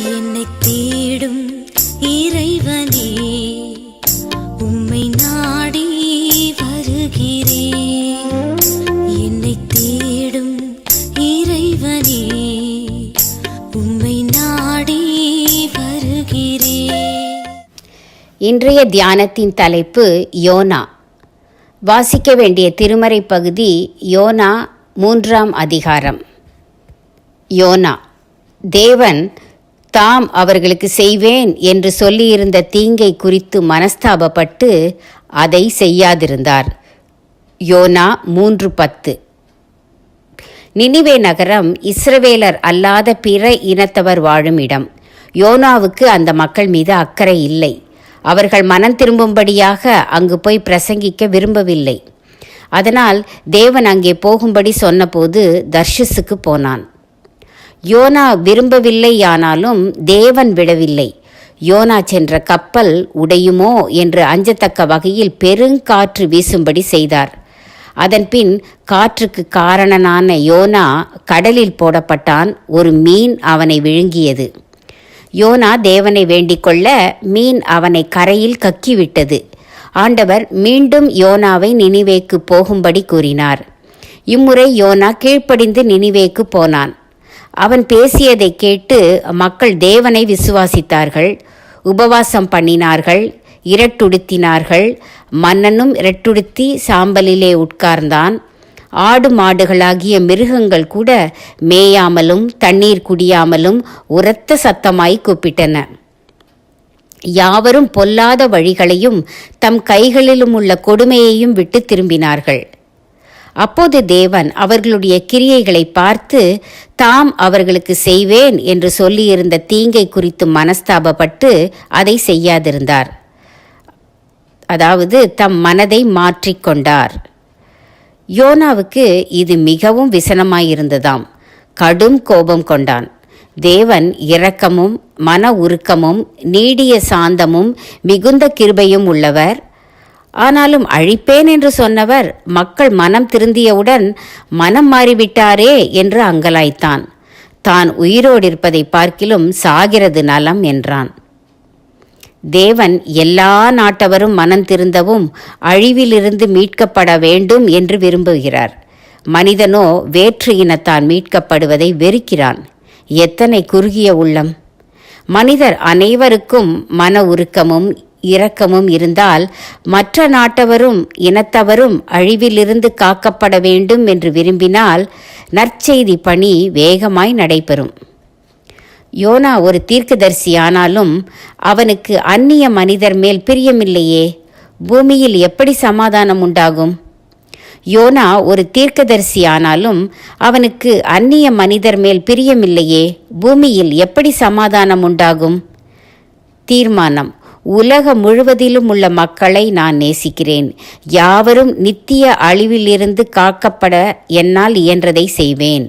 என்னை தேடும் இறைவனே, உம்மை நாடி வருகிறேன். என்னை தேடும் இறைவனே, உம்மை நாடி வருகிறேன். இன்றைய தியானத்தின் தலைப்பு யோனா. வாசிக்க வேண்டிய திருமறை பகுதி யோனா 3ஆம் அதிகாரம். யோனா, தேவன் தாம் அவர்களுக்கு செய்வேன் என்று சொல்லியிருந்த தீங்கை குறித்து மனஸ்தாபப்பட்டு அதை செய்யாதிருந்தார். யோனா 3:10. நினிவே நகரம் இஸ்ரவேலர் அல்லாத பிற இனத்தவர் வாழும் இடம். யோனாவுக்கு அந்த மக்கள் மீது அக்கறை இல்லை. அவர்கள் மனம் திரும்பும்படியாக அங்கு போய் பிரசங்கிக்க விரும்பவில்லை. அதனால் தேவன் அங்கே போகும்படி சொன்னபோது தர்ஷிசுக்கு போனான். யோனா விரும்பவில்லையானாலும் தேவன் விடவில்லை. யோனா சென்ற கப்பல் உடையுமோ என்று அஞ்சத்தக்க வகையில் பெருங்காற்று வீசும்படி செய்தார். அதன்பின் காற்றுக்கு காரணனான யோனா கடலில் போடப்பட்டான். ஒரு மீன் அவனை விழுங்கியது. யோனா தேவனை வேண்டிக் கொள்ள மீன் அவனை கரையில் கக்கிவிட்டது. ஆண்டவர் மீண்டும் யோனாவை நினிவேக்கு போகும்படி கூறினார். இம்முறை யோனா கீழ்ப்படிந்து நினிவேக்கு போனான். அவன் பேசியதை கேட்டு மக்கள் தேவனை விசுவாசித்தார்கள். உபவாசம் பண்ணினார்கள், இரட்டுடுத்தினார்கள். மன்னனும் இரட்டுடுத்தி சாம்பலிலே உட்கார்ந்தான். ஆடு மாடுகளாகிய மிருகங்கள் கூட மேயாமலும் தண்ணீர் குடியாமலும் உரத்த சத்தமாய் கூப்பிட்டன. யாவரும் பொல்லாத வழிகளையும் தம் கைகளிலும் உள்ள கொடுமையையும் விட்டு திரும்பினார்கள். அப்போது தேவன் அவர்களுடைய கிரியைகளை பார்த்து தாம் அவர்களுக்கு செய்வேன் என்று சொல்லியிருந்த தீங்கை குறித்து மனஸ்தாபப்பட்டு அதை செய்யாதிருந்தார். அதாவது தம் மனதை மாற்றிக்கொண்டார். யோனாவுக்கு இது மிகவும் விசனமாயிருந்ததாம். கடும் கோபம் கொண்டான். தேவன் இரக்கமும் மன உருக்கமும் நீடிய சாந்தமும் மிகுந்த கிருபையும் உள்ளவர். ஆனாலும் அழிப்பேன் என்று சொன்னவர் மக்கள் மனம் திருந்தியவுடன் மனம் மாறிவிட்டாரே என்று அங்கலாய்த்தான். தான் உயிரோடு இருப்பதை பார்க்கிலும் சாகிறது நலம் என்றான். தேவன் எல்லா நாட்டவரும் மனம் திருந்தவும் அழிவிலிருந்து மீட்கப்பட வேண்டும் என்று விரும்புகிறார். மனிதனோ வேற்று இனத்தான் மீட்கப்படுவதை வெறுக்கிறான். எத்தனை குறுகிய உள்ளம்! மனிதர் அனைவருக்கும் மன உருக்கமும் இரக்கமும் இருந்தால் மற்ற நாட்டவரும் இனத்தவரும் அழிவிலிருந்து காக்கப்பட வேண்டும் என்று விரும்பினால் நற்செய்தி பணி வேகமாய் நடைபெறும். யோனா ஒரு தீர்க்கதரிசியானாலும் அவனுக்கு அந்நிய மனிதர் மேல் பிரியமில்லையே. பூமியில் எப்படி சமாதானம் உண்டாகும்? யோனா ஒரு தீர்க்கதரிசியானாலும் அவனுக்கு அந்நிய மனிதர் மேல் பிரியமில்லையே. பூமியில் எப்படி சமாதானம் உண்டாகும்? தீர்மானம்: உலகம் முழுவதிலும் உள்ள மக்களை நான் நேசிக்கிறேன். யாவரும் நித்திய அழிவிலிருந்து காக்கப்பட என்னால் இயன்றதை செய்வேன்.